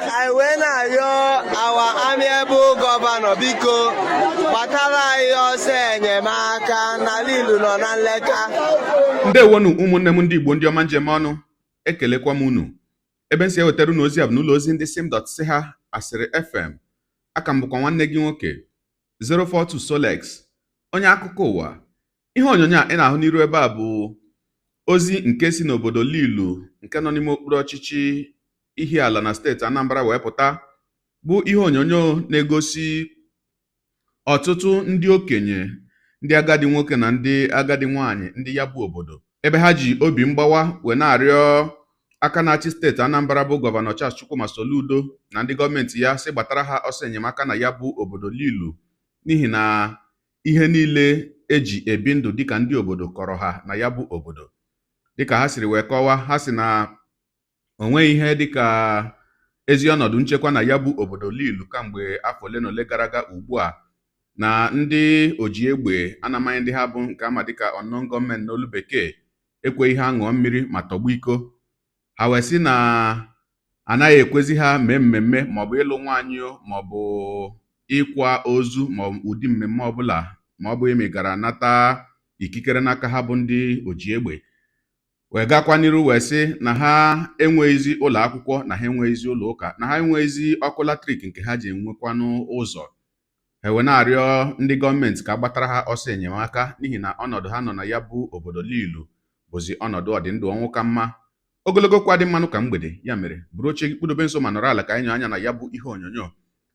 I went our amiable governor biko kpatara anyị ọsọ enyemaka n'ala ilu nọ na nleka. Ndewonu ụmụnne m ndị Igbo ndị ọma njem ọnụ, ekelekwa m unu. Ebe nsi ewetara unu ozi a bụ n'ụlọ ozi ndị sim.ha asịrị FM. Aka m bụkwa nwanne gị nwoke 042 Solex, onye akụkọ ụwa. Ihe onyonyo a ị na-ahụ n'iru ebe a bụ ozi nke si n'obodo Lilu nke nọ n'ime okpuru ọchịchị Ihiala na steeti Anambra wee pụta, bụ ihe onyonyo na-egosi ọtụtụ ndị okenye, ndị agadi nwoke na ndị agadi nwanyị ndị ya bụ obodo, ebe ha ji obi mgbawa wee na-arịọ aka na-achị steeti Anambra bụ gọvanọ Charles Chukwuma Soludo na ndị gọọmenti ya sị gbatara ha ọsọ enyemaka na ya bụ obodo Lilu, n'ihi na ihe niile eji ebi ndụ dịka ndị obodo kọrọ ha na ya bụ obodo. Dịka ha siri wee kọwaa, ha si na onweghị ihe dịka ezi ọnọdụ nchekwa na ya bụ obodo Lilu kamgbe afọ ole na ole gara aga ugbu a, na ndị oji egbe anamaghị ndị ha bụ nke ama dịka unknown gọọmenti n'olu bekee ekweghị ha ṅụọ mmiri ma tọgbu iko. Ha wee sị na anaghị ekwezi ha mee mmemme maọbụ ịlụ nwaanyị maọbụ ịkwa ozu maọbụ ụdị mmemme ọbụla ma ọ bụ emegara nata ikikere n'aka ha bụ ndị oji egbe. Wee gakwa n'iru wee sị na ha enweghịzi ụlọ akwụkwọ, na ha enweghịzi ụlọ ụka, na ha enweghịzi ọkụ latrik nke ha ji enwekwanụ ụzọ. Ha wee na-arịọ ndị gọọmenti ka gbatara ha ọsọ enyemaka, n'ihi na ọnọdụ ha nọ na ya bụ obodo Lilu bụzi ọnọdụ ọdịndụ ọnwụ ka mma. Ogologo kwa dị mmanụ ka mgbede, ya mere buru oche gị kpụdobe nso ma nọrọ ala ka anyị nyọ anya na ya bụ ihe onyonyo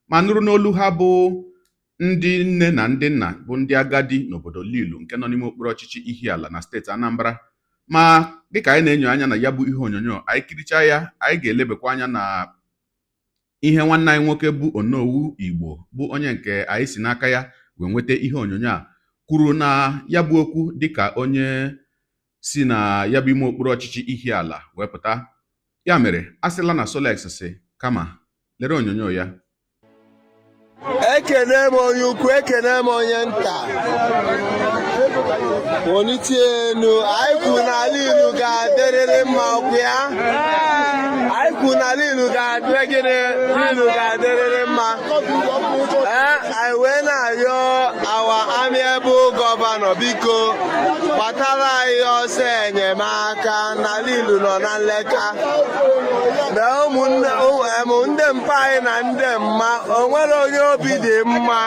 ma nụrụ n'olu ha bụ ndị nne na ndị nna bụ ndị agadi n'obodo Lilu nke nọ n'ime okpuru ọchịchị Ihiala na steeti Anambra. Ma dịka anyị na-enyo anya na ya bụ ihe onyonyo, anyị kiricha ya, anyị ga-elebekwa anya na ihe nwanne anyị nwoke bụ Onowu Igbo, bụ onye nke anyị si n'aka ya wee nweta ihe onyonyo a, kwuru na ya bụ okwu dịka onye si na ya bụ ime okpuru ọchịchị Ihiala wee pụta. Ya mere a sịla na Solex si kama lere onyonyo ya. Ekene m onye ukwu, ekene m onye nta. Onitienu, anyị kwuru na Lilu ga-adịrịrị mma ọkụ ya. Anyị kwuru na Lilu ga-adịrịrị mma. Anyị wee na-arịọ our amiable governor biko kpatara anyị ọsọ enyemaka na Lilu nọ na nleka. Na ndị mpa anyị na ndị mma, o nwere onye obi dị mma.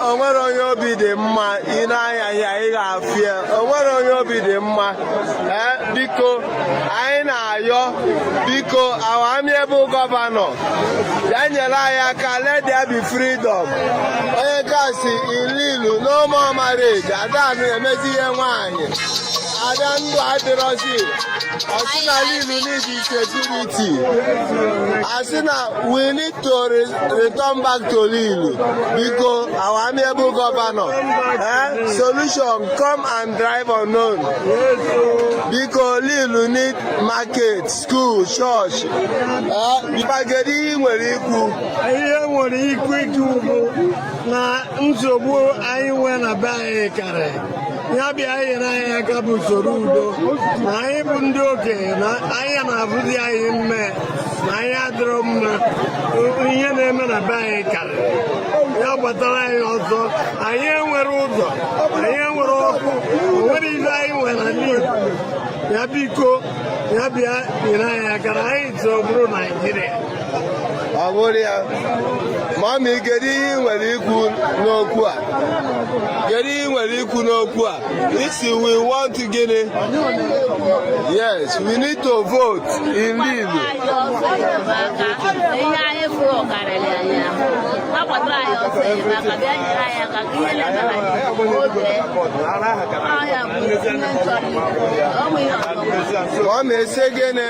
O nwere onye obi dị mma, ị na-anya ya ị ga-afịa. O nwere onye obi dị mma. Biko anyị na-ayọ biko our amiable governor ya nyere anyị aka, let there be freedom. Onye kasị Lilu no more marriage, ada na-emezi ihe nwaanyị, ada ndụ adịrọzi. Asị na Lilu need security. Asị na we need to return back to Lilu. Biko our amiable governor, solution come and drive unknown. Biko Lilu need market, school, church. Mpagede ihe nwere ikwu. Ihe nwere ikwu na nsogbu anyị nwe na be anyị karị. Ya bịa anyị na anyị aka bụ usoro udo, na anyị bụ ndị okenye na anyị na-abụzi anyị mme na anyị adịrọ mma. Ihe na-eme na be anyị karịrị, ya gbatara anyị ọzọ. Anyị enwere ụzọ, anyị enwere ọkụ, o nwere ihe anyị nwere na Lilu. Ya biko, ya bịa nyere anyị aka na anyị so bụrụ Naijiria. Ọ bụrụ ya, mami, kedu ihe ị nwere ikwu n'okwu a? Kedu ihe ị nwere ikwu n'okwu a? Isi we want to gịnị? Yes, we need to vote in Lilu. Mami, ese gịnị?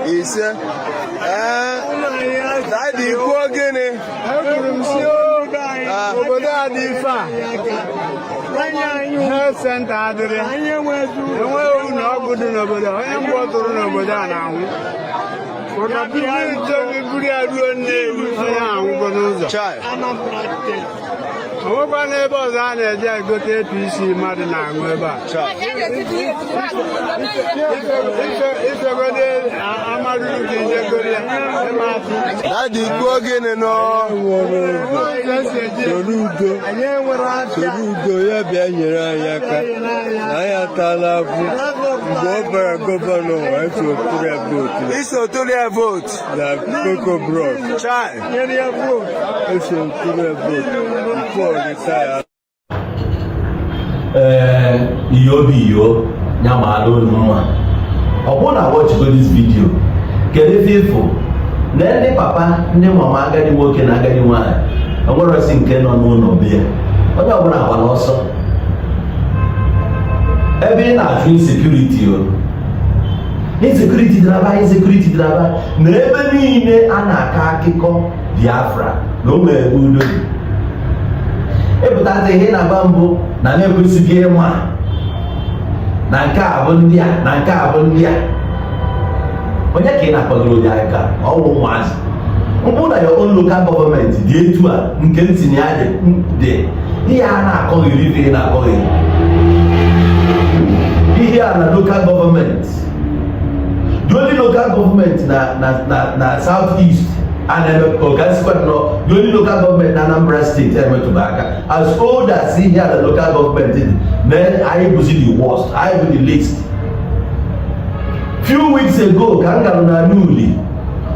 Ise daddy kwuo gịnị? Obodo a dị ife a health center adịrị, enweghị ụlọ ọgwụ dị n'obodo, onye mgbe ọ tụrụ n'obodo a na-anwụ. Anambra steeti. Onwekwa n'ebe ọzọ a na-eje egote APC mmadụ na-aṅụ ebe a. Ifegode amarụrụ gị njegori ya ịma atụ. Dadi kwuo gịnị nọ? Soro udo ya bịa nyere anyị aka na anyị atala afụ mgbe ọ bara gọvanọ eso tụrụ ya vootu na Koko Brọd eso tụrụ ya vootu iyo bụ iyo ya ma ala olu mma. Ọ bụrụ na watchgo this video, kedu ife ịfụ na ndị papa ndị mama agadi nwoke na agadi nwaanyị enweresi nke nọ n'ụlọ bịa onye ọbụla gbara ọsọ ebe ị na-achụ insekuriti insekuriti dịraba na ebe niile a na-akọ akụkọ Biafra na o mere udo ịpụtazi ihe na-agba mbụ na na-ekwesịghị ịma na nke a bụ ndị a na nke a bụ ndị a. Onye ka ị na-akpọgoro onye aka ọwụ ụmụazị mbụ na your own local government dị etu a nke ntinye ya dị ihe a na-akọghịrị ife ị na-akọghịrị ihe a na local government the only local government na South East and the only local government in Anambra State as old as here the local government then I was the worst, I was the least. Few weeks ago Kangaroo Nuli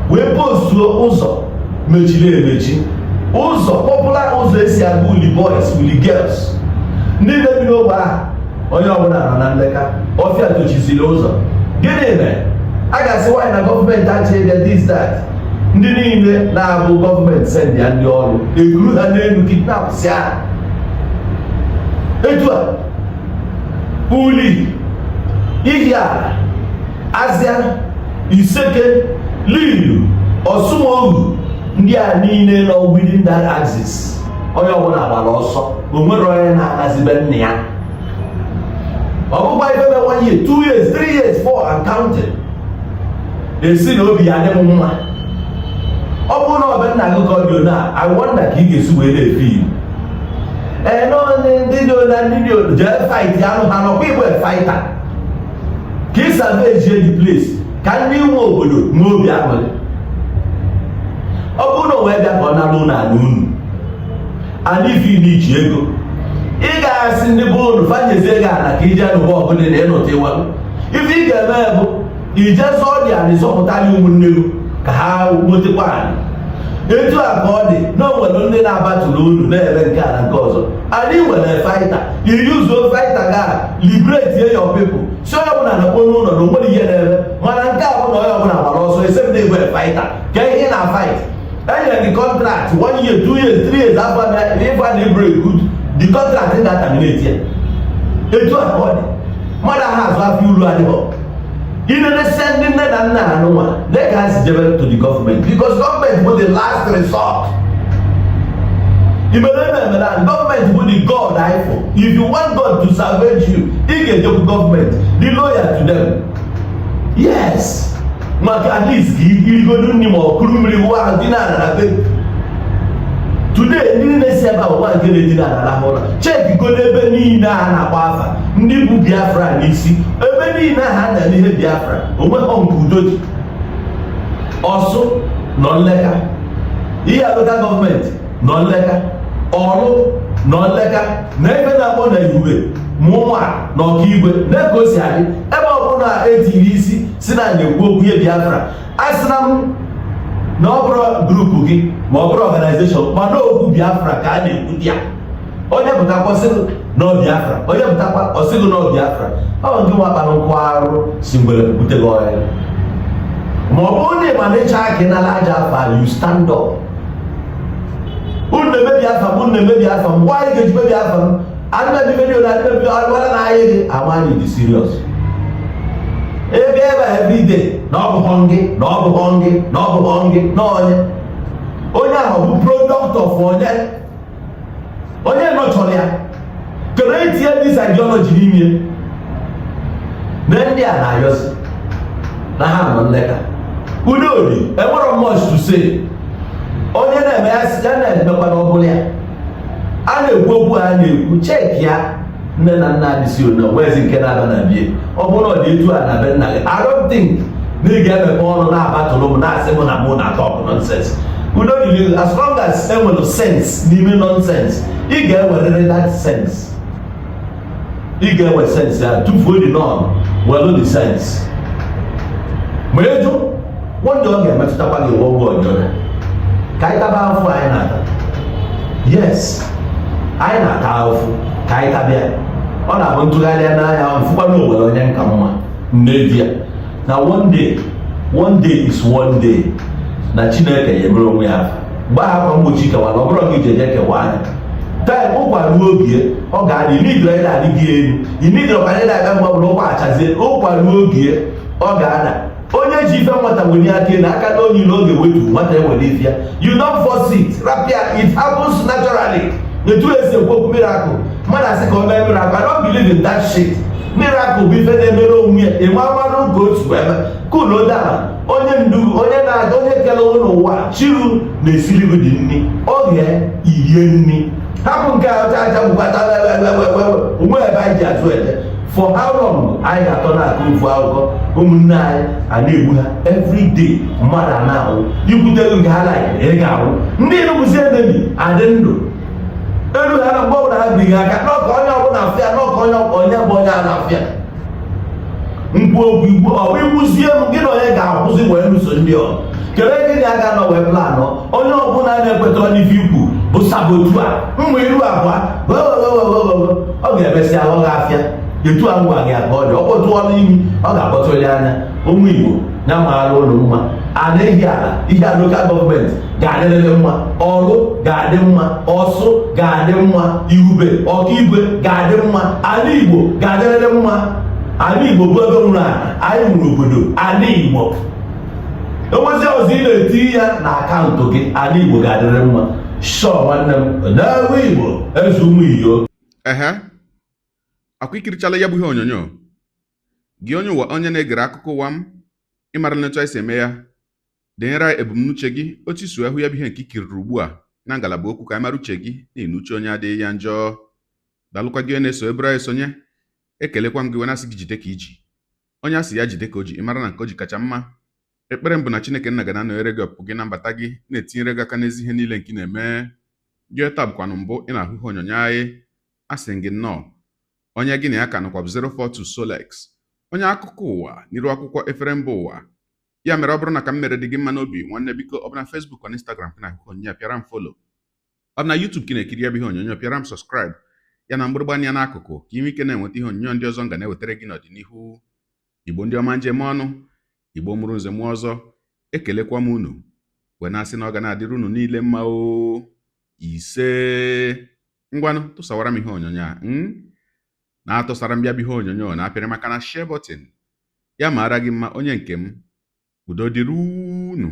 we post to Uzo Mechile Uzo popular Uzo Esiaguli boys with girls need them know why Oyabona Nandeka Ofia to Chisilozo get in there. I can see why the government actually did this that ndị niile na-abụ gọọmenti send ya ndị ọrụ eguru ha n'elu kidnap si a etu a uli ihia azịa iseke lilu ọsụmohu ndị a niile nọ within that axis onye ọbụla gbara ọsọ o nwere onye na-akazibe nna ya ọbụkwa ife me 1 year 2 years 3 years 4 and counting esi na obi ya dị mma. Ọ bụrụ na ọbịa nna gị ka dị na I wonder ka ị ga-esi wee na-efe ndị jee fight anụ ha nọkwa igwe fighter ka ị savage the place ka ndị nwe obodo nwee obi aṅụrị. Ọ bụrụ na o wee bịa ka ọ nalụ n'ala unu ana ife n'iji ego ị ga-asị ndị bụ unu fanyezie gị ala ka ije anụba ọbụla na ịnụta ịwalụ ife ị ga-eme bụ ije zọọ dị ala ịzọpụtala ụmụnne gị ka ha nwetakwa anyị etu a ka ọ dị na o nwere ndị na-abatụrụ unu na-eme nke a na nke ọzọ. Anyị nwere faịta iyuzuo faịta ga liberate your people si onye ọbụla na kpọrọ ụlọ na onwere ihe na-eme mana nke a bụ na onye ọbụla gbara ọsọ esem na egwe faịta ka ihe na fight enyere gị contract 1 year 2 years 3 years afọ ịfa na ibere good the contract ga-terminate ya etu a ka ọ dị mmadụ ahụ azụ afọ uru adịghọ. You know, they send in that no one. They can't develop to the government because government was the last resort. You remember that government was the God I for. If you want God to salvage you, he get the government, the lawyer to them. Yes. At least you go to Nimo, Kurumri, dinner. Today, ndị na-esi ebe ahụ nwa nke na-edi na ala hụra cheki godo ebe niile a na-agba afa ndị bụ Biafra n'isi ebe niile ha na n'ihe Biafra onweghọ nke udo dị ọsụ nọ nleka ihe local gọọmenti nọ nleka ọrụ nọ nleka na ebe na-akpọ na iwe mụnwa na ọkaigwe na-eke o si adị ebe ọbụla etiri isi si na na-ekwu okwu ihe Biafra a sị na m na ọ bụrụ grupu gị ma ọ bụrụ ọganizeshọn ma na okwu Biafra ka a na-ekwu ya onye pụtakwa ọsịgụ na Biafra onye pụtakwa ọsịgụ na Biafra ọ nke nwa kpanụ nkwa arụ si mgbere bute gị ọya ma ọ bụrụ na ịma na ịcha akị n'ala aja afa you stand up unu na-emebi afa m unu na-emebi afa m gwa anyị ga-eji mebi afa m adịmebi medio na adịmebi ọgbara na anyị gị amanyị dị serious ebe everyday na ọ bụghọ gị na ọ bụghọ gị na ọ bụghọ gị na onye ahụ bụ product of onye nọchọrọ ya kere etinye this ideology n'ime na ndị a na-ayọzi na ha nọ nleka Udodi enwere much to say. Onye na-eme ya na-emekwa n'ọbụla ya. A na-ekwu okwu a na-ekwu check ya nne na nna adị si ona wezi nke na-aba na bie. Ọ bụrụ na ọ dị etu a na be nna gị. I don't think na ị ga-emepe ọnụ na-abatụrụ m na-asị m na mụ na talk nonsense. Udodi as long as enwere sense n'ime nonsense, ị ga-ewerere that sense. Ị ga-ewe sense ya tufuo dị nọn welu the sense. Ma eju wonder ọ ga-emetụtakwa gị ụgwọ ọjọọ. Ka anyị taba afọ anyị na-ata. Yes, anyị na-ata afọ ka anyị tabịa. Ọ na-abụ ntụgharị n'anya mfụkwa na owere onye nka mma nne ya. Na one day is one day. Na Chineke ya emere onwe ya. Gbaa akwa mgbochi kewara ọ bụrụ gị jeje kewa anya. Time ụkwa ruo oge ọ ga-adị n'idre na-adị gị elu. Inidre ọkara na-aga mgbe ọbụla ụkwa achazie ụkwa ruo oge ọ ga-ada. Onye ji ife nwata nwere aka na aka na onye ilo ga-ewetu nwata enwere ife ya. You don't force it. Rapia, it happens naturally. Etu esi ekwu miracle. Mmadụ asị ka o mee miracle. I don't believe in that shit. Miracle bụ ife na-emere onwe ya. Ịma mmadụ ka otu eme. Kulo dara. Onye ndu, onye kele ụlọ ụwa chiru na-esiri gị dị nni. Ọ ga-irie nni. Hapụ nke a aja bụkwata onwe ebe anyị ji azụ ede. For how long anyị ga-atọ na-akụ mfu akụkọ ụmụnne anyị a na-egbu ha every day mmadụ a na-ahụ ikwutere nke ha like ị ga-ahụ ndị nụbụzi enemi adị ndụ elu ha na mgbe ọbụla ha bighị aka n'ọka onye ọbụla afịa n'ọka onye bụ onye a na-afịa mkpu okwu igbo ọ bụ igbuzie m gị na onye ga-akwụzi wee lụso ndị ọzọ kere gịnị a ga-anọ wee planụ onye ọbụla na-ekwetara n'ife ikwu bụ sabotu a mma iru abụọ ọ ga-emesị ahụ gị afịa etu a ngwa gị aka ọ dị ọkpọtụ ọnụ imi ọ ga-akpọtụli anya ụmụ Igbo ya maara ụlọ mma ana ehi ala ihe a lokal gọọmenti ga-adịrịrị mma ọrụ ga-adị mma ọsụ ga-adị mma ihube ọkaigwe ga-adị mma ala Igbo ga-adịrịrị mma ala Igbo bụ ebe nwụrụ anyị nwụrụ obodo ala Igbo enwezi ọzọ ị na-eti ya na akaụntụ gị ala Igbo ga-adịrịrị mma shọ nwanne m na-ewe Igbo eze ụmụ iyo akwa ikirichala ya bụ ihe onyonyo gị onye na-egere akụkọ ụwa m ịmara nletu anyị si eme ya denyere ebumnuche gị otu isu ahụ ya bụ ihe nke ikiriri ugbu a na ngalaba okwu ka anyị mara uche gị na uche onye adịghị ya njọ dalụkwa gị na-eso ebere anyị sonye ekelekwa m gị wee na-asị gị jide ka iji onye asị ya jide ka o ji ịmara na nke o ji kacha mma ekpere m bụ na Chineke nna ga na-anọnyere gị ọpụpụ gị na mbata gị na-etinyere gị aka n'ezi ihe niile nke ị na-eme gị taa bụkwanụ mbụ ị na-ahụ ihe onyonyo anyị asị gị nnọọ onye gị na ya ka nọkwa bụ 042 Solex onye akụkọ ụwa n'iru akwụkwọ efere mba ụwa ya mere ọ bụrụ na ka m mere dị gị mma n'obi nwanne biko ọ bụ na Facebook na Instagram ka na-ahụ onyonyo ya pịara m follow ọ bụ na YouTube ka na-ekiri ya bụ ihe onyonyo pịara m subscribe ya na mgbịrịgba anya n'akụkụ ka ime ike na-enweta ihe onyonyo ndị ọzọ m ga na-ewetara gị n'ọdịnihu. Igbo ndị ọma njem ọnụ Igbo mụrụ nze mụ ọzọ ekelekwa m unu wee na-asị na ọ ga na-adịrị unu niile mma o ise ngwanụ tụsawara m ihe onyonyo a na-atụsara m bịa bụ ihe onyonyo na-apịrị maka na share button ya maara gị mma onye nke m udo dịrị unu.